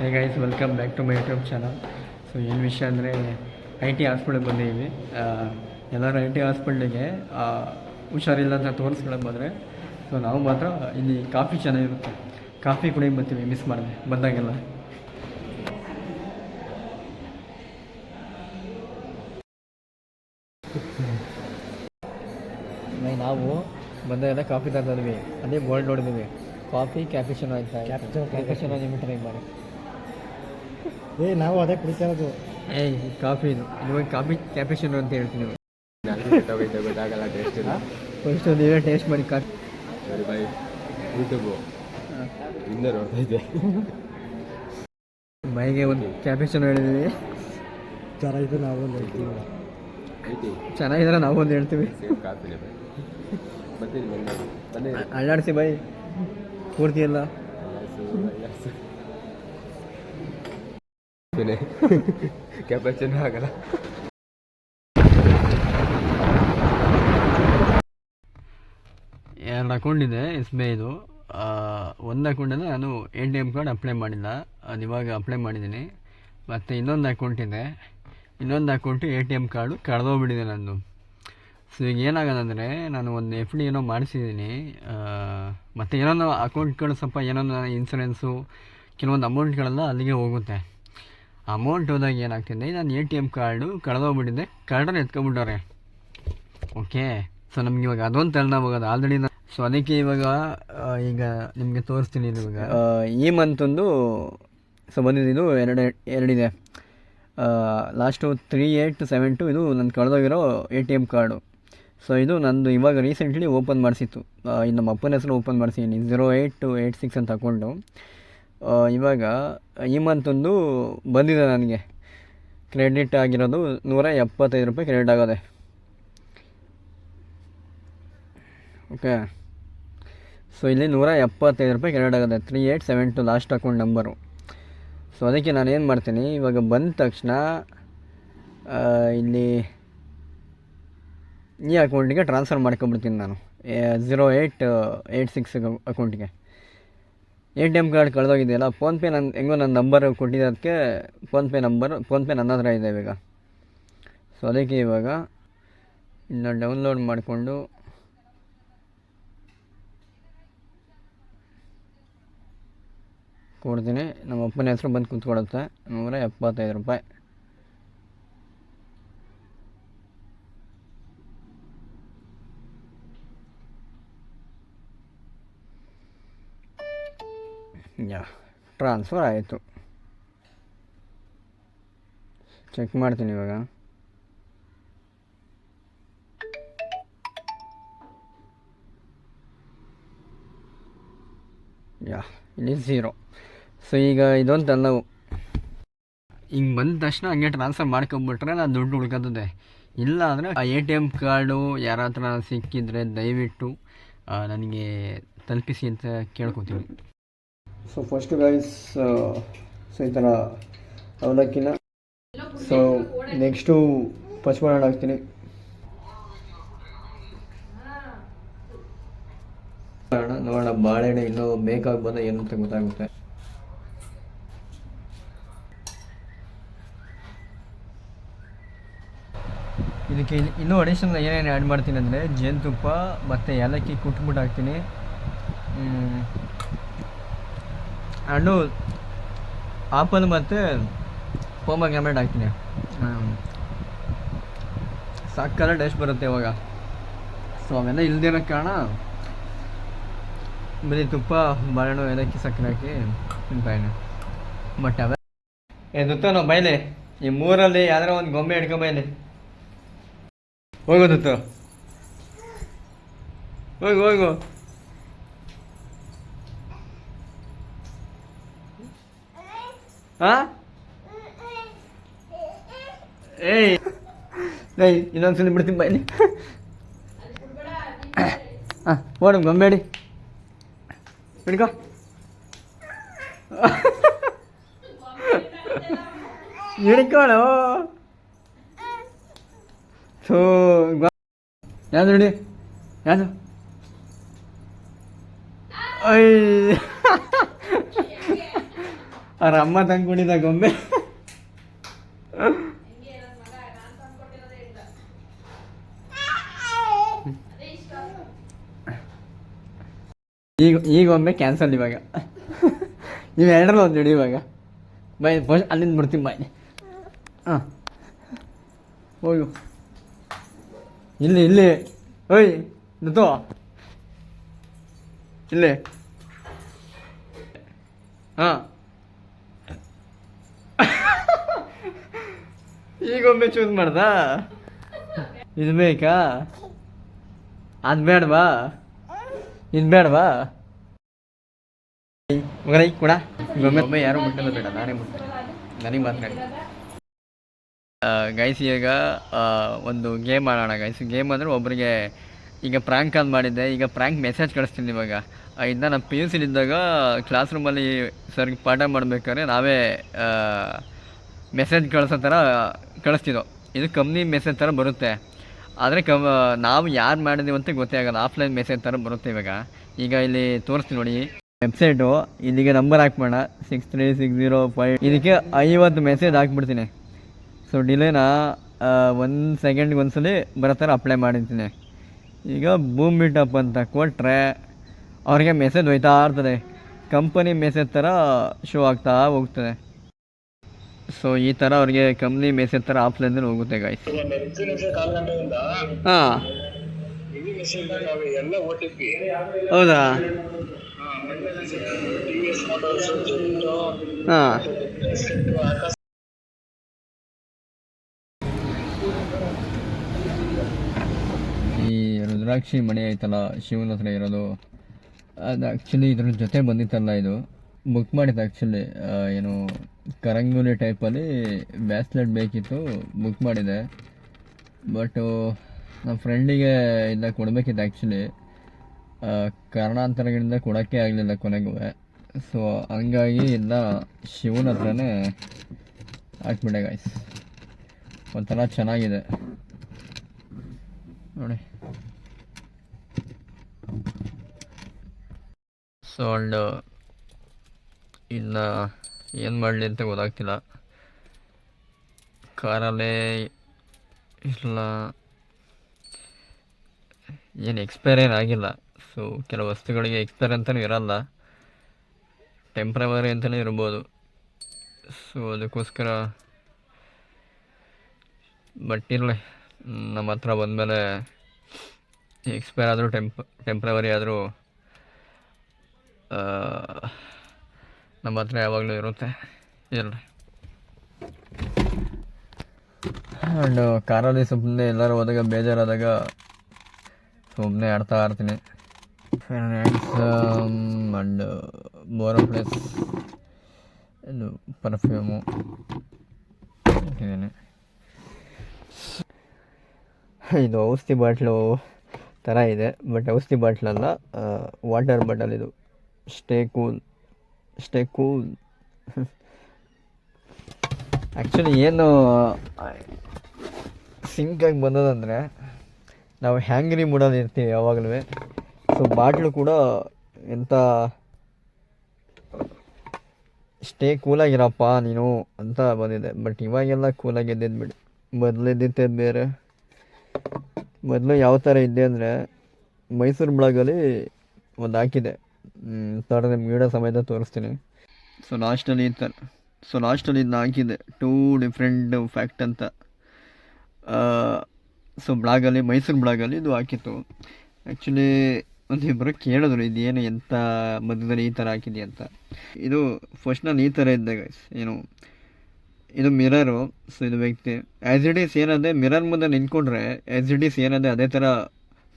Hey guys, welcome back to my YouTube channel. So ಏನು ವಿಷಯ ಅಂದರೆ ಐ ಟಿ ಹಾಸ್ಪಿಟ್ಲಿಗೆ ಬಂದಿದ್ದೀವಿ. ಎಲ್ಲರೂ ಐ ಟಿ ಹಾಸ್ಪಿಟ್ಲಿಗೆ ಹುಷಾರಿಲ್ಲ ಅಂತ ತೋರಿಸ್ಕೊಳಕ್ಕೆ ಬಂದರೆ, ಸೊ ನಾವು ಮಾತ್ರ ಇಲ್ಲಿ ಕಾಫಿ ಚೆನ್ನಾಗಿರುತ್ತೆ, ಕಾಫಿ ಕುಡಿಯೋಕೆ ಬರ್ತೀವಿ ಮಿಸ್ ಮಾಡಿದೆ ಬಂದಾಗೆಲ್ಲ. ನಾವು ಬಂದಾಗೆಲ್ಲ ಕಾಫಿ ತರ್ತಿದ್ವಿ, ಅದೇ ಬೋರ್ಡ್ ನೋಡಿದ್ವಿ, ಕಾಫಿ ಕ್ಯಾಪಿಚಿನೋ ಆಯ್ತಾ, ಕ್ಯಾಪಿಚಿನೋ ನಿಮಗೆ ಟ್ರೈ ಮಾಡಿ. ನಾವು ಅದೇ ಕುಡಿತಾ ಇರೋದು. ಕಾಫಿ ಇದು ಇವಾಗ ಕಾಫಿ ಕ್ಯಾಪಿಚಿನೋ ಅಂತ ಹೇಳ್ತೀನಿ. ಗೊತ್ತಾಗಲ್ಲ ಟೇಸ್ಟ್ ಇಲ್ಲ. ಫಸ್ಟ್ ನೀವೇ ಟೇಸ್ಟ್ ಮಾಡಿ ಕಾಫಿ. ಸರಿ ಬಾಯ್, ಯೂಟ್ಯೂಬು ಹಿಂದೆ ನೋಡ್ತಾ ಇದ್ದೆ. ಮೈಗೆ ಒಂದು ಕ್ಯಾಪಿಚಿನೋ ಹೇಳಿದ್ವಿ, ಚೆನ್ನಾಗಿದ್ದು ನಾವು ಒಂದು ಹೇಳ್ತೀವಿ. ಚೆನ್ನಾಗಿದ್ರೆ ನಾವು ಒಂದು ಹೇಳ್ತೀವಿ. ಕಾಫಿನೇ ಬಾಯ್, ಬರ್ತೀನಿ ಬನ್ನಿ ಅಳ್ಳಾಡಿಸಿ ಬಾಯ್ ಪೂರ್ತಿ ಎಲ್ಲ. ಕ್ಯಾಪಚಿನೋ ಆಗಲ್ಲ. ಎರಡು ಅಕೌಂಟ್ ಇದೆ ಎಸ್ ಬಿ ಐದು. ಒಂದು ಅಕೌಂಟಿಂದ ನಾನು ATM ಕಾರ್ಡ್ ಅಪ್ಲೈ ಮಾಡಿಲ್ಲ, ಅದು ಇವಾಗ ಅಪ್ಲೈ ಮಾಡಿದ್ದೀನಿ. ಮತ್ತು ಇನ್ನೊಂದು ಅಕೌಂಟ್ ಇದೆ, ಇನ್ನೊಂದು ಅಕೌಂಟು ATM ಕಾರ್ಡು ಕಳೆದೋಗ್ಬಿಟ್ಟಿದೆ ನಂದು. ಸೊ ಈಗ ಏನಾಗೋದಂದರೆ, ನಾನು ಒಂದು FD ಏನೋ ಮಾಡಿಸಿದ್ದೀನಿ, ಮತ್ತು ಏನೋ ಅಕೌಂಟ್ಗಳು ಸ್ವಲ್ಪ ಏನೋ ಇನ್ಸೂರೆನ್ಸು ಕೆಲವೊಂದು ಅಮೌಂಟ್ಗಳೆಲ್ಲ ಅಲ್ಲಿಗೆ ಹೋಗುತ್ತೆ. ಅಮೌಂಟ್ ಹೋದಾಗ ಏನಾಗ್ತಿದೆ, ನಾನು ATM ಕಾರ್ಡು ಕಳೆದೋಗ್ಬಿಟ್ಟಿದೆ, ಕಾರ್ಡನ್ನು ಎತ್ಕೊಂಡ್ಬಿಟ್ಟವ್ರೆ. ಓಕೆ, ಸೊ ನಮ್ಗೆ ಇವಾಗ ಅದೊಂದು ತಲೆನೋವಾಗೋದು ಆಲ್ರೆಡಿ. ಸೊ ಅದಕ್ಕೆ ಇವಾಗ ಈಗ ನಿಮಗೆ ತೋರಿಸ್ತೀನಿ. ಇವಾಗ ಈ ಮಂತೊಂದು ಸೊ ಬಂದಿದ್ದು ಎರಡಿದೆ. ಲಾಸ್ಟು 3872 ಇದು ನನ್ನ ಕಳೆದೋಗಿರೋ ATM ಕಾರ್ಡು. ಸೊ ಇದು ನಂದು ಇವಾಗ ರೀಸೆಂಟ್ಲಿ ಓಪನ್ ಮಾಡಿಸಿತ್ತು, ಇದು ನಮ್ಮ ಅಪ್ಪನ ಹೆಸರು ಓಪನ್ ಮಾಡಿಸಿದ್ದೀನಿ, 0886 ಅಂತ ಅಕೌಂಟು. ಇವಾಗ ಈ ಮಂತೊಂದು ಬಂದಿದೆ ನನಗೆ ಕ್ರೆಡಿಟ್ ಆಗಿರೋದು ₹175 ಕ್ರೆಡಿಟ್ ಆಗೋದೆ. ಓಕೆ, ಸೊ ಇಲ್ಲಿ ₹175 ಕ್ರೆಡಿಟ್ ಆಗೋದೆ, 3872 ಲಾಸ್ಟ್ ಅಕೌಂಟ್ ನಂಬರು. ಸೊ ಅದಕ್ಕೆ ನಾನು ಏನು ಮಾಡ್ತೀನಿ, ಇವಾಗ ಬಂದ ತಕ್ಷಣ ಇಲ್ಲಿ ಈ ಅಕೌಂಟಿಗೆ ಟ್ರಾನ್ಸ್ಫರ್ ಮಾಡ್ಕೊಂಬಿಡ್ತೀನಿ ನಾನು, 0886 ಅಕೌಂಟಿಗೆ. ATM ಕಾರ್ಡ್ ಕಳೆದೋಗಿದೆಯಲ್ಲ, ಫೋನ್ಪೇ ನನ್ನ ಹೆಂಗೋ ನನ್ನ ನಂಬರ್ ಕೊಟ್ಟಿದ್ದಕ್ಕೆ ಫೋನ್ಪೇ ನನ್ನ ಹತ್ರ ಇದೆ ಇವಾಗ. ಸೊ ಅದಕ್ಕೆ ಇವಾಗ ಇನ್ನು ಡೌನ್ಲೋಡ್ ಮಾಡಿಕೊಂಡು ಕೊಡ್ತೀನಿ. ನಮ್ಮ ಅಪ್ಪನ ಹೆಸರು ಬಂದು ಕೂತ್ಕೊಡುತ್ತೆ, ₹175. ಟ್ರಾನ್ಸ್ಫರ್ ಆಯಿತು. ಚೆಕ್ ಮಾಡ್ತೀನಿ ಇವಾಗ. ಇಲ್ಲಿ 0. ಸೊ ಈಗ ಇದೊಂದು ನಾವು ಹಿಂಗೆ ಬಂದ ತಕ್ಷಣ ಹಂಗೆ ಟ್ರಾನ್ಸ್ಫರ್ ಮಾಡ್ಕೊಂಬಿಟ್ರೆ ನಾನು ದುಡ್ಡು ಉಳ್ಕೊತದೆ. ಇಲ್ಲ ಅಂದರೆ ಆ ATM ಕಾರ್ಡು ಯಾರ ಹತ್ರ ಸಿಕ್ಕಿದರೆ ದಯವಿಟ್ಟು ನನಗೆ ತಲುಪಿಸಿ ಅಂತ ಕೇಳ್ಕೊತೀನಿ. ಸೊ ಫಸ್ಟು ಗೈಸ್, ಸೊ ಈ ಥರ ಅವಲಕ್ಕಿನ, ಸೊ ನೆಕ್ಸ್ಟು ಪಚ್ಮಾಣ ಹಾಕ್ತೀನಿ. ನೋಡೋಣ ಬಾಳೆಹಣ್ಣು ಇನ್ನೂ ಬೇಕಾಗ್ಬೋದ ಏನು ಅಂತ ಗೊತ್ತಾಗುತ್ತೆ. ಇದಕ್ಕೆ ಇನ್ನೂ ಅಡಿಷನಲ್ ಏನೇನು ಆ್ಯಡ್ ಮಾಡ್ತೀನಿ ಅಂದರೆ, ಜೇನುತುಪ್ಪ ಮತ್ತು ಏಲಕ್ಕಿ ಕುಟ್ಬಿಟ್ಟು ಹಾಕ್ತೀನಿ. ಹಣ್ಣು ಆಪಲ್ ಮತ್ತು ಪೊಮಗ್ರಾನೇಟ್ ಹಾಕ್ತೀನಿ. ಸಾಕಲ್ಲ ಟೇಸ್ಟ್ ಬರುತ್ತೆ ಇವಾಗ. ಸೊ ಅವೆಲ್ಲ ಇಲ್ದಿರೋ ಕಾರಣ ಬರೀ ತುಪ್ಪ, ಬಾಳೆಹಣ್ಣು, ಏಲಕ್ಕಿ, ಸಕ್ಕರೆ ಹಾಕಿ ತಿಂತಾಯಿನಿ. ಬಟ್ ಅವೆ ದುತ್ತ ನಾವು ಬೈಲೆ ಈ ಮೂರಲ್ಲಿ ಯಾವ್ದಾರ ಒಂದು ಗೊಂಬೆ ಹಿಡ್ಕೊಂಬೈಲಿ ಹೋಗೋದುತ್ತು, ಹೋಗು. ಹಾಂ ಏಯ್ ಇನ್ನೊಂದ್ಸಲ ಬಿಡ್ತೀನಿ ಬೈಲಿ. ಹಾಂ ಓಡು ಗೊಂಬೇಡಿ ಹಿಡ್ಕೊ. ಹಿಡ್ಕೊಳ್ಳೋ. ಸೊ ಯಾವುದು ನೋಡಿ, ಯಾವುದು ಅವ್ರ ಅಮ್ಮ ತಂದ್ಕೊಂಡಿದ್ದ ಗೊಂಬೆ. ಈ ಗೊಂಬೆ ಕ್ಯಾನ್ಸಲ್ ಇವಾಗ. ನೀವು ಎರಡರಲ್ಲಿ ಒಂದು ಹಿಡಿ ಇವಾಗ. ಬಾಯ್ ಫಸ್ಟ್ ಅಲ್ಲಿಂದ ಬರ್ತೀನಿ ಬಾಯ್. ಹಾಂ ಹೋಗು. ಇಲ್ಲಿ ಓಯ್ ನಿಂತು ಇಲ್ಲಿ. ಹಾಂ ಈಗೊಮ್ಮೆ ಚೂಸ್ ಮಾಡ್ದ. ಇದು ಬೇಕಾ? ಅದು ಬೇಡವಾ? ಇದು ಬೇಡವಾ? ಮಗನೈ ಕೂಡ ಗೊಮ್ಮೆ ಯಾರು ಮುಟ್ಟಲ್ಲ, ಬೇಡ ನಾನೇ ಮುಟ್ತೀನಿ, ನನಗೆ ಮಾತನಾಡಿ. ಗೈಸ್ ಈಗ ಒಂದು ಗೇಮ್ ಆಡೋಣ ಗೈಸ್. ಗೇಮ್ ಅಂದರೆ ಒಬ್ಬರಿಗೆ ಈಗ ಪ್ರ್ಯಾಂಕ್ ಕಾಲ್ ಮಾಡಿದ್ದೆ, ಈಗ ಪ್ರ್ಯಾಂಕ್ ಮೆಸೇಜ್ ಕಳಿಸ್ತೀನಿ ಇವಾಗ. ಇನ್ನು ನಾನು ಪಿ ಯು ಸಿಲಿದ್ದಾಗ ಕ್ಲಾಸ್ ರೂಮಲ್ಲಿ ಸರ್ಗೆ ಪಾಠ ಮಾಡಬೇಕಾದ್ರೆ ನಾವೇ ಮೆಸೇಜ್ ಕಳಿಸೋ ಥರ ಕಳಿಸ್ತಿದ್ದೋ. ಇದು ಕಂಪ್ನಿ ಮೆಸೇಜ್ ಥರ ಬರುತ್ತೆ, ಆದರೆ ನಾವು ಯಾರು ಮಾಡಿದ್ದೀವಿ ಅಂತ ಗೊತ್ತೇ ಆಗೋಲ್ಲ. ಆಫ್ಲೈನ್ ಮೆಸೇಜ್ ಥರ ಬರುತ್ತೆ ಇವಾಗ. ಈಗ ಇಲ್ಲಿ ತೋರಿಸ್ತೀನಿ ನೋಡಿ ವೆಬ್ಸೈಟು. ಇಲ್ಲಿಗೆ ನಂಬರ್ ಹಾಕ್ಬೋಣ 63605. ಇದಕ್ಕೆ 50 ಮೆಸೇಜ್ ಹಾಕ್ಬಿಡ್ತೀನಿ. ಸೊ ಡಿಲೇನ 1 ಸೆಕೆಂಡ್ಗೆ ಒಂದ್ಸಲಿ ಬರೋ ಥರ ಅಪ್ಲೈ ಮಾಡಿರ್ತೀನಿ. ಈಗ ಬೂಮ್ ಮೀಟಪ್ ಅಂತ ಕೊಟ್ಟರೆ ಅವ್ರಿಗೆ ಮೆಸೇಜ್ ಹೋಯ್ತಾ ಇರ್ತದೆ, ಕಂಪನಿ ಮೆಸೇಜ್ ಥರ ಶೋ ಆಗ್ತಾ ಹೋಗ್ತದೆ. ಸೊ ಈ ಥರ ಅವ್ರಿಗೆ ಕಂಪ್ನಿ ಮೆಸೇಜ್ ಥರ ಆಫ್ಲೈನಲ್ಲಿ ಹೋಗುತ್ತೆ ಗಾಯ್ಸ್. ಹಾಂ ಹೌದಾ? ಹಾಂ ಈ ರುದ್ರಾಕ್ಷಿ ಮಣಿ ಐತಲ್ಲ ಶಿವನ ಹತ್ರ ಇರೋದು, ಅದು ಆ್ಯಕ್ಚುಲಿ ಇದ್ರ ಜೊತೆ ಬಂದಿತ್ತಲ್ಲ, ಇದು ಬುಕ್ ಮಾಡಿತ್ತು ಆ್ಯಕ್ಚುಲಿ. ಏನು ಕರಂಗುಲಿ ಟೈಪಲ್ಲಿ ಬ್ಯಾಸ್ಲೆಟ್ ಬೇಕಿತ್ತು, ಬುಕ್ ಮಾಡಿದೆ. ಬಟ್ಟು ನಮ್ಮ ಫ್ರೆಂಡಿಗೆ ಇಲ್ಲ ಕೊಡಬೇಕಿತ್ತು ಆ್ಯಕ್ಚುಲಿ. ಕಾರಣಾಂತರಗಳಿಂದ ಕೊಡೋಕ್ಕೆ ಆಗಲಿಲ್ಲ ಕೊನೆಗೂ. ಸೊ ಹಂಗಾಗಿ ಇಲ್ಲ ಶಿವನ ಹತ್ರನೇ ಹಾಕ್ಬಿಟ್ಟೆ ಗಾಯ್ಸ್. ಒಂಥರ ಚೆನ್ನಾಗಿದೆ ನೋಡಿ. ಸೊ ಅಂಡ್ ಇನ್ನು ಏನು ಮಾಡಲಿ ಅಂತ ಗೊತ್ತಾಗ್ತಿಲ್ಲ. ಕಾರಲ್ಲೇ ಇಲ್ಲ, ಏನು ಎಕ್ಸ್ಪೈರ್ ಏನು ಆಗಿಲ್ಲ. ಸೊ ಕೆಲವು ವಸ್ತುಗಳಿಗೆ ಎಕ್ಸ್ಪೈರ್ ಅಂತಲೂ ಇರಲ್ಲ, ಟೆಂಪ್ರವರಿ ಅಂತಲೇ ಇರ್ಬೋದು. ಸೊ ಅದಕ್ಕೋಸ್ಕರ ಬಟ್ ಇರಲಿ, ನಮ್ಮ ಹತ್ರ ಬಂದಮೇಲೆ ಎಕ್ಸ್ಪೈರ್ ಆದರೂ ಟೆಂಪ್ರವರಿ ಆದರೂ ನಮ್ಮ ಹತ್ರ ಯಾವಾಗಲೂ ಇರುತ್ತೆ. ಇರಲಿ. ಆ್ಯಂಡ್ ಕಾರಲ್ಲಿ ಸುಮ್ಮನೆ ಎಲ್ಲರೂ ಹೋದಾಗ ಬೇಜಾರಾದಾಗ ಸುಮ್ಮನೆ ಆಡ್ತಾ ಇರ್ತೀನಿ. ಆ್ಯಂಡ್ ಬೋರೋ ಪ್ಲೇಸ್ ಇದು ಪರ್ಫ್ಯೂಮು ಇಟ್ಟಿದ್ದೀನಿ. ಇದು ಔಷಧಿ ಬಾಟ್ಲು ಥರ ಇದೆ, ಬಟ್ ಔಷಧಿ ಬಾಟ್ಲಲ್ಲ, ವಾಟರ್ ಬಾಟಲ್ ಇದು. ಸ್ಟೇ ಕೂಲ್ ಆ್ಯಕ್ಚುಲಿ ಏನು ಸಿಂಕಾಗಿ ಬಂದದಂದರೆ ನಾವು ಹ್ಯಾಂಗ್ರಿ ಮೂಡಲ್ಲಿ ಇರ್ತೀವಿ ಯಾವಾಗಲೂ. ಸೊ ಬಾಟ್ಲು ಕೂಡ ಎಂಥ ಸ್ಟೇ ಕೂಲಾಗಿರಪ್ಪ ನೀನು ಅಂತ ಬಂದಿದೆ. ಬಟ್ ಇವಾಗೆಲ್ಲ ಕೂಲಾಗಿ ಎದ್ದಿದ್ದು ಬಿಡಿ, ಮೊದಲಿದ್ದಿದ್ದೆ ಬೇರೆ. ಮೊದಲು ಯಾವ ಥರ ಇದ್ದೆ ಅಂದರೆ ಮೈಸೂರು ಬ್ಲಾಗಲ್ಲಿ ಒಂದು ಹಾಕಿದೆ, ಥರ ನಿಮ್ಗೆ ವೀಡಿಯೋ ಸಮೇತ ತೋರಿಸ್ತೀನಿ. ಸೊ ಲಾಸ್ಟಲ್ಲಿ ಇದನ್ನ ಹಾಕಿದೆ 2 ಡಿಫ್ರೆಂಟ್ ಫ್ಯಾಕ್ಟ್ ಅಂತ. ಸೊ ಬ್ಲಾಗಲ್ಲಿ, ಮೈಸೂರು ಬ್ಲಾಗಲ್ಲಿ ಇದು ಹಾಕಿತ್ತು. ಆ್ಯಕ್ಚುಲಿ ಒಂದಿಬ್ಬರು ಕೇಳಿದ್ರು ಇದೇನು ಎಂಥ ಮಧ್ಯದಲ್ಲಿ ಈ ಥರ ಹಾಕಿದೆ ಅಂತ. ಇದು ಫಸ್ಟ್ ನಾನು ಈ ಥರ ಇದ್ದೆ ಗೈಸ್. ಏನು ಇದು ಮಿರರು. ಸೊ ಇದು ವ್ಯಕ್ತಿ ಆ್ಯಸ್ ಇಟ್ ಈಸ್ ಏನದೆ ಮಿರರ್ ಮುಂದೆ ನಿಂತ್ಕೊಂಡ್ರೆ ಆ್ಯಸ್ ಇಟ್ ಈಸ್ ಏನದೆ ಅದೇ ಥರ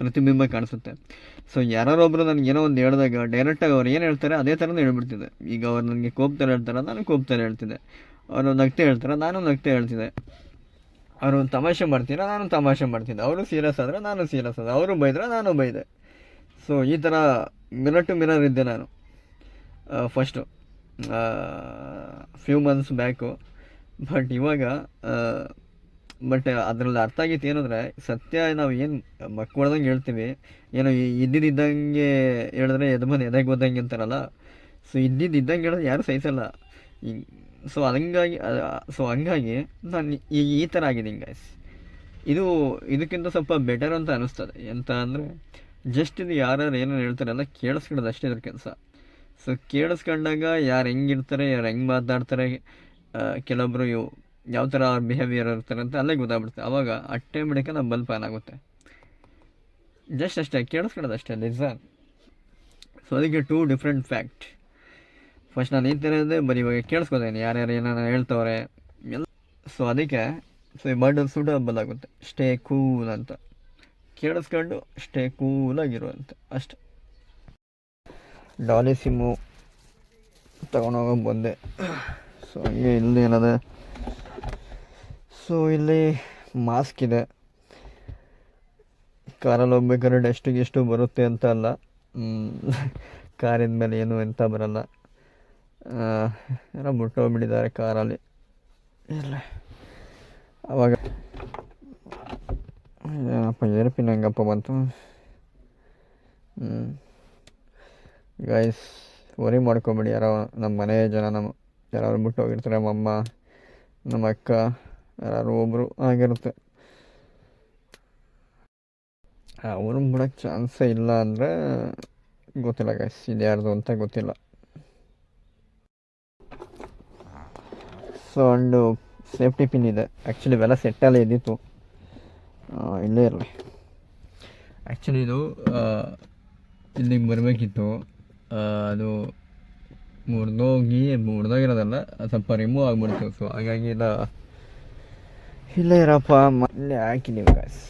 ಪ್ರತಿಬಿಂಬ ಕಾಣಿಸುತ್ತೆ. ಸೊ ಯಾರೊಬ್ಬರು ನನಗೆ ಏನೋ ಒಂದು ಹೇಳಿದಾಗ ಡೈರೆಕ್ಟಾಗಿ ಅವ್ರು ಏನು ಹೇಳ್ತಾರೆ ಅದೇ ಥರನೇ ಹೇಳ್ಬಿಡ್ತಿದ್ದೆ. ಈಗ ಅವ್ರು ನನಗೆ ಕೋಪ್ತಾರೆ ಹೇಳ್ತಾರೆ, ನಾನು ಕೋಪ್ತಾರೆ ಹೇಳ್ತಿದ್ದೆ. ಅವರು ನಗ್ತೆ ಹೇಳ್ತಾರೆ, ನಾನು ನಗ್ತೆ ಹೇಳ್ತಿದ್ದೆ. ಅವರು ತಮಾಷೆ ಮಾಡ್ತೀರಾ, ನಾನು ತಮಾಷೆ ಮಾಡ್ತಿದ್ದೆ. ಅವರು ಸೀರಿಯಸ್ ಆದರೆ ನಾನು ಸೀರಿಯಸ್ ಆದೆ, ಅವರು ಬೈದ್ರೆ ನಾನು ಬೈದೆ. ಸೊ ಈ ಥರ ಮಿರರ್ ಟು ಮಿರರ್ ಇದ್ದೆ ನಾನು first few months back. But ಇವಾಗ ಅದರಲ್ಲಿ ಅರ್ಥ ಆಗಿತ್ತು ಏನಂದರೆ, ಸತ್ಯ ನಾವು ಏನು ಮಕ್ಕಳ್ದಂಗೆ ಹೇಳ್ತೀವಿ, ಏನೋ ಇದ್ದಿದ್ದಂಗೆ ಹೇಳಿದ್ರೆ ಎದೆ ಬಂದು ಎದೆಗೆ ಹೋದಂಗೆ ಅಂತಾರಲ್ಲ. ಸೊ ಇದ್ದಂಗೆ ಹೇಳಿದ್ರೆ ಯಾರು ಸಹಿಸಲ್ಲ. ಹಂಗಾಗಿ ನಾನು ಈ ಥರ ಆಗಿದ್ದೀನಿ ಗೈಸ್. ಇದಕ್ಕಿಂತ ಸ್ವಲ್ಪ ಬೆಟರ್ ಅಂತ ಅನ್ನಿಸ್ತದೆ. ಎಂತ ಅಂದರೆ ಜಸ್ಟ್ ಇದು ಯಾರು ಏನೋ ಹೇಳ್ತಾರಲ್ಲ ಕೇಳಿಸ್ಕೊಳ್ಳೋದು ಅಷ್ಟೇ ಇದ್ರ ಕೆಲಸ. ಸೊ ಕೇಳಿಸ್ಕೊಂಡಾಗ ಯಾರು ಹೆಂಗಿರ್ತಾರೆ, ಯಾರು ಹೆಂಗೆ ಮಾತಾಡ್ತಾರೆ, ಕೆಲವೊಬ್ಬರು ಯಾವ ಥರ ಅವ್ರ ಬಿಹೇವಿಯರ್ ಇರ್ತಾರೆ ಅಂತ ಅಲ್ಲೇ ಗೊತ್ತಾಗ್ಬಿಡ್ತಾರೆ. ಆವಾಗ ಆಟೋಮೆಟಿಕಾಗಿ ನಾವು ಬಲ್ಪ್ ಆನ್ ಆಗುತ್ತೆ. ಜಸ್ಟ್ ಅಷ್ಟೇ ಕೇಳಿಸ್ಕೊಳ್ಳೋದು ಅಷ್ಟೇ ನಿಜ. ಸೊ ಅದಕ್ಕೆ 2 ಡಿಫ್ರೆಂಟ್ ಫ್ಯಾಕ್ಟ್. ಫಸ್ಟ್ ನಾನು ಈ ಥರ ಇದ್ದೆ, ಬರೀ ಇವಾಗ ಕೇಳಿಸ್ಕೊತೀನಿ ಯಾರ್ಯಾರು ಏನಾರ ಹೇಳ್ತವ್ರೆ ಎಲ್ಲ. ಸೊ ಅದಕ್ಕೆ ಈ ವರ್ಡ್ ಸೂಟಬಲ್ ಆಗುತ್ತೆ, ಸ್ಟೇ ಕೂಲ್ ಅಂತ. ಕೇಳಿಸ್ಕೊಂಡು ಸ್ಟೇ ಕೂಲಾಗಿರುವಂತೆ ಅಷ್ಟೆ. ಡಾಲಿ ಸಿಮ್ಮು ತಗೊಂಡೋಗೋ ಬಂದೆ. ಸೊ ಹಂಗೆ ಇಲ್ಲಿ ಏನದೆ, ಸೊ ಇಲ್ಲಿ ಮಾಸ್ಕ್ ಇದೆ. ಕಾರಲ್ಲಿ ಹೋಗ್ಬೇಕಾದ್ರೆ ಎಷ್ಟು ಬರುತ್ತೆ ಅಂತ ಅಲ್ಲ, ಕಾರಿನ ಮೇಲೆ ಏನು ಎಂತ ಬರಲ್ಲ. ಏನೋ ಬಿಟ್ಟೋಗ್ಬಿಟ್ಟಿದ್ದಾರೆ ಕಾರಲ್ಲಿ ಇಲ್ಲ. ಅವಾಗ ಏನಪ್ಪ ಏರ್ಪಿನ್ ಹೆಂಗಪ್ಪ ಬಂತು. ಗೈಸ್ ವರಿ ಮಾಡ್ಕೊಬೇಡಿ, ಯಾರೋ ನಮ್ಮ ಮನೆ ಜನ ಯಾರು ಬಿಟ್ಟು ಹೋಗಿರ್ತಾರೆ, ನಮ್ಮಮ್ಮ ನಮ್ಮ ಅಕ್ಕ ಯಾರು ಒಬ್ಬರು ಆಗಿರುತ್ತೆ. ಅವ್ರನ್ನ ಬಿಡೋಕ್ಕೆ ಚಾನ್ಸೇ ಇಲ್ಲ ಅಂದರೆ ಗೊತ್ತಿಲ್ಲ ಗೈಸ್, ಇದು ಯಾರ್ದು ಅಂತ ಗೊತ್ತಿಲ್ಲ. ಸೊ ಒಂದು ಸೇಫ್ಟಿ ಪಿನ್ ಇದೆ. ಆ್ಯಕ್ಚುಲಿ ಇವೆಲ್ಲ ಸೆಟ್ಟಲ್ಲೇ ಇದ್ದಿತ್ತು, ಇಲ್ಲೇ ಇರಲಿ. ಆ್ಯಕ್ಚುಲಿ ಇದು ಇಲ್ಲಿಗೆ ಬರಬೇಕಿತ್ತು, ಅದು ಮುರಿದೋಗಿರೋದಲ್ಲ, ಸ್ವಲ್ಪ ರಿಮೂವ್ ಆಗಿಬಿಡ್ತು. ಸೊ ಹಾಗಾಗಿ ಇಲ್ಲೇ ಇರಪ್ಪ, ಇಲ್ಲೇ ಹಾಕಿದ್ದೀವಿ ಗಾಯ್ಸ್.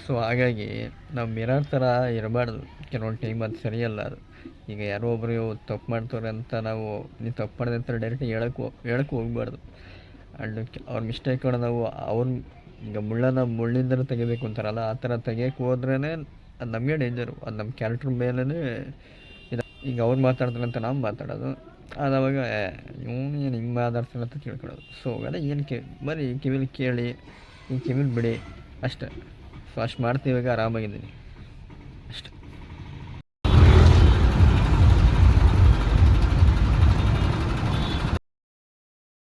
ಸೊ ಹಾಗಾಗಿ ನಾವು ಮಿರರ್ ಥರ ಇರಬಾರ್ದು. ಕೆಲವೊಂದು ಟೈಮ್ ಅದು ಸರಿಯಲ್ಲ. ಅದು ಈಗ ಯಾರೋ ಒಬ್ಬರು ತಪ್ಪು ಮಾಡ್ತಾರೆ ಅಂತ ನೀವು ತಪ್ಪು ಮಾಡಿದೆ ಅಂತ ಡೈರೆಕ್ಟ್ ಹೇಳಕ್ಕೆ ಹೋಗ್ಬಾರ್ದು. ಆ್ಯಂಡ್ ಅವ್ರ ಮಿಸ್ಟೇಕ್ಗಳು ನಾವು ಈಗ ಮುಳ್ಳಿಂದಲೂ ತೆಗಿಬೇಕು ಅಂತಾರಲ್ಲ, ಆ ಥರ ತೆಗಿಯೋಕ್ಕೆ ಹೋದ್ರೇ ಅದು ನಮಗೆ ಡೇಂಜರು. ಅದು ನಮ್ಮ ಕ್ಯಾರೆಕ್ಟ್ರ್ ಮೇಲೇ ಈಗ ಅವ್ರು ಮಾತಾಡ್ತಾರೆ ಅಂತ ನಾವು ಮಾತಾಡೋದು, ಅದಾವಾಗ ಇವನು ಏನು ಹಿಂಗೆ ಮಾತಾಡ್ತಾನೆ ಅಂತ ತಿಳ್ಕೊಳ್ಳೋದು. ಸೊ ಅವೆಲ್ಲ ಏನಕ್ಕೆ, ಬರೀ ಕಿವಿಲಿ ಕೇಳಿ ಈ ಕಿವಿಲಿ ಬಿಡಿ ಅಷ್ಟೇ. ಸೊ ಅಷ್ಟು ಮಾಡ್ತೀವಿ, ಇವಾಗ ಆರಾಮಾಗಿದ್ದೀನಿ ಅಷ್ಟೆ.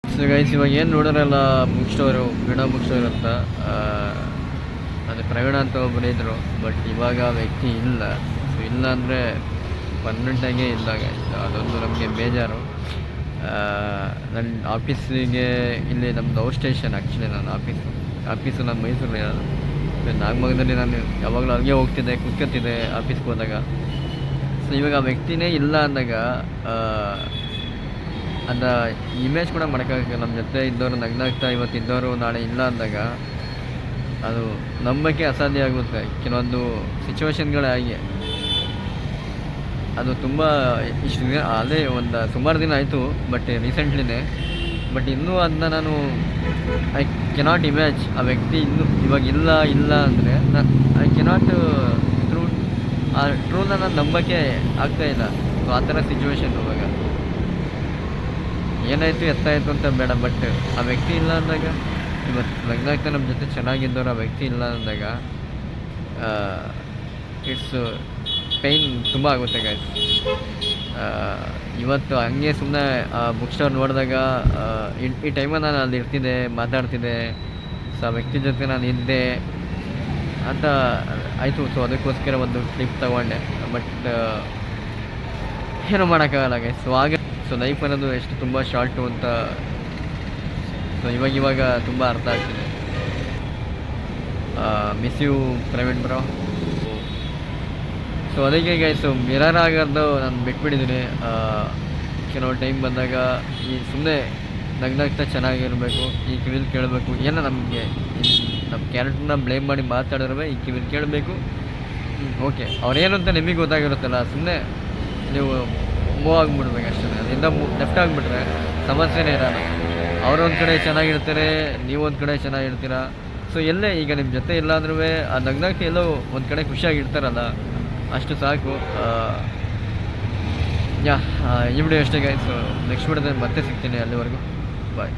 ಸೊ ಗೈಸ್ ಇವಾಗ ಏನು ನೋಡೋರಲ್ಲ book store, Veena book store ಅಂತ, ಅದು ಪ್ರವೀಣ ಅಂತ ಒಬ್ಬರು ಇದ್ದರು. ಬಟ್ ಇವಾಗ ವ್ಯಕ್ತಿ ಇಲ್ಲ. ಸೊ ಇಲ್ಲ ಅಂದರೆ ಪರ್ಮನೆಂಟಾಗೇ ಇಲ್ಲ ಗೈಸ್. ಅದೊಂದು ನಮಗೆ ಬೇಜಾರು. ನನ್ನ ಆಫೀಸಿಗೆ ಇಲ್ಲಿ ನಮ್ಮದು ಔಟ್ ಸ್ಟೇಷನ್. ಆ್ಯಕ್ಚುಲಿ ನನ್ನ ಆಫೀಸು ನಾನು ಮೈಸೂರಲ್ಲಿ ಇರೋದು. ನಾಗಮಂಗಲದಲ್ಲಿ ನಾನು ಯಾವಾಗಲೂ ಅಲ್ಲಿಗೆ ಹೋಗ್ತಿದ್ದೆ, ಕುತ್ಕೊತಿದ್ದೆ ಆಫೀಸ್ಗೆ ಹೋದಾಗ. ಸೊ ಇವಾಗ ಆ ವ್ಯಕ್ತಿನೇ ಇಲ್ಲ ಅಂದಾಗ ಅದು ಇಮೇಜ್ ಕೂಡ ಮಾಡೋಕ್ಕಾಗಲ್ಲ. ನಮ್ಮ ಜೊತೆ ಇದ್ದವರು ನಗ್ನಾಗ್ತಾ ಇವತ್ತು ಇದ್ದವರು ನಾಳೆ ಇಲ್ಲ ಅಂದಾಗ ಅದು ನಂಬಕ್ಕೆ ಅಸಾಧ್ಯ ಆಗುತ್ತೆ. ಕೆಲವೊಂದು ಸಿಚುವೇಶನ್ಗಳೇ ಹಾಗೆ. ಅದು ತುಂಬ ಇಷ್ಟು ದಿನ ಅದೇ ಒಂದು ಸುಮಾರು ದಿನ ಆಯಿತು, ಬಟ್ ರೀಸೆಂಟ್ಲಿನೇ. ಬಟ್ ಇನ್ನೂ ಅದನ್ನ ನಾನು ಐ ಕೆನಾಟ್ ಇಮ್ಯಾಜ್ ಆ ವ್ಯಕ್ತಿ ಇವಾಗ ಇಲ್ಲ ಅಂದರೆ ಐ ಕೆನಾಟ್ ಆ ಟ್ರೂನ ನಾನು ನಂಬೋಕ್ಕೆ ಆಗ್ತಾಯಿಲ್ಲ. ಸೊ ಆ ಥರ ಸಿಚುವೇಶನ್ ಇವಾಗ. ಏನಾಯಿತು ಎತ್ತಾಯಿತು ಅಂತ ಬೇಡ, ಬಟ್ ಆ ವ್ಯಕ್ತಿ ಇಲ್ಲ ಅಂದಾಗ, ಇವತ್ತು ಲಗ್ನಾಗ್ತಾ ನಮ್ಮ ಜೊತೆ ಚೆನ್ನಾಗಿದ್ದವರು ಆ ವ್ಯಕ್ತಿ ಇಲ್ಲ ಅಂದಾಗ ಇಟ್ಸ್ ಪೇಯ್ನ್ ತುಂಬ ಆಗುತ್ತೆ ಗೈಸ್. ಇವತ್ತು ಹಂಗೆ ಸುಮ್ಮನೆ ಬುಕ್ ಸ್ಟೋರ್ ನೋಡಿದಾಗ ಈ ಟೈಮಲ್ಲಿ ನಾನು ಅಲ್ಲಿ ಇರ್ತಿದ್ದೆ, ಮಾತಾಡ್ತಿದ್ದೆ. ಸೊ ಆ ವ್ಯಕ್ತಿ ಜೊತೆ ನಾನು ಇದ್ದೆ ಅಂತ ಆಯಿತು. ಸೊ ಅದಕ್ಕೋಸ್ಕರ ಒಂದು ಕ್ಲಿಪ್ ತಗೊಂಡೆ. ಬಟ್ ಏನೂ ಮಾಡೋಕ್ಕಾಗಲ್ಲ ಗೈಸ್. ಸೊ ಲೈಫ್ ಅನ್ನೋದು ಎಷ್ಟು ತುಂಬ ಶಾರ್ಟು ಅಂತ ಸೊ ಇವಾಗ ತುಂಬ ಅರ್ಥ ಆಗ್ತಿದೆ. Miss you Praveen bro. So ಅದಕ್ಕೆ ಗೈಸು ಮಿರರ್ ಆಗೋದು ನಾನು ಬಿಟ್ಬಿಟ್ಟಿದ್ದೀನಿ. ಕೆಲವು ಟೈಮ್ ಬಂದಾಗ ಈ ಸುಮ್ಮನೆ ನಗ್ನಾಗ್ತಾ ಚೆನ್ನಾಗಿರಬೇಕು, ಈ ಕಿವಿಲಿ ಕೇಳಬೇಕು. ಏನೋ ನಮಗೆ ನಮ್ಮ ಕ್ಯಾರೆಕ್ಟ್ರನ್ನ ಬ್ಲೇಮ್ ಮಾಡಿ ಮಾತಾಡಿದ್ರೆ ಈ ಕಿವಿಲಿ ಕೇಳಬೇಕು. ಓಕೆ, ಅವ್ರೇನು ಅಂತ ನಿಮಗೆ ಗೊತ್ತಾಗಿರುತ್ತಲ್ಲ, ಸುಮ್ಮನೆ ನೀವು ಮೂವ್ ಆಗಿಬಿಡ್ಬೇಕು ಅಷ್ಟೇ. ಅದರಿಂದ ಲೆಫ್ಟ್ ಆಗಿಬಿಟ್ರೆ ಸಮಸ್ಯೆನೇ ಇರೋಲ್ಲ. ಅವರೊಂದು ಕಡೆ ಚೆನ್ನಾಗಿರ್ತಾರೆ, ನೀವೊಂದು ಕಡೆ ಚೆನ್ನಾಗಿರ್ತೀರ. ಸೊ ಎಲ್ಲೇ ಈಗ ನಿಮ್ಮ ಜೊತೆ ಇಲ್ಲ ಅಂದ್ರೂ ಆ ನಗ್ನಾಗ್ತಾ ಎಲ್ಲೋ ಒಂದು ಕಡೆ ಖುಷಿಯಾಗಿರ್ತಾರಲ್ಲ, ಅಷ್ಟು ಸಾಕು. ಈ ವಿಡಿಯೋ ಅಷ್ಟೇ ಗೈಸ್. ನೆಕ್ಸ್ಟ್ ವಿಡಿಯೋದಲ್ಲಿ ಮತ್ತೆ ಸಿಗ್ತೀನಿ. ಅಲ್ಲಿವರೆಗೂ ಬಾಯ್.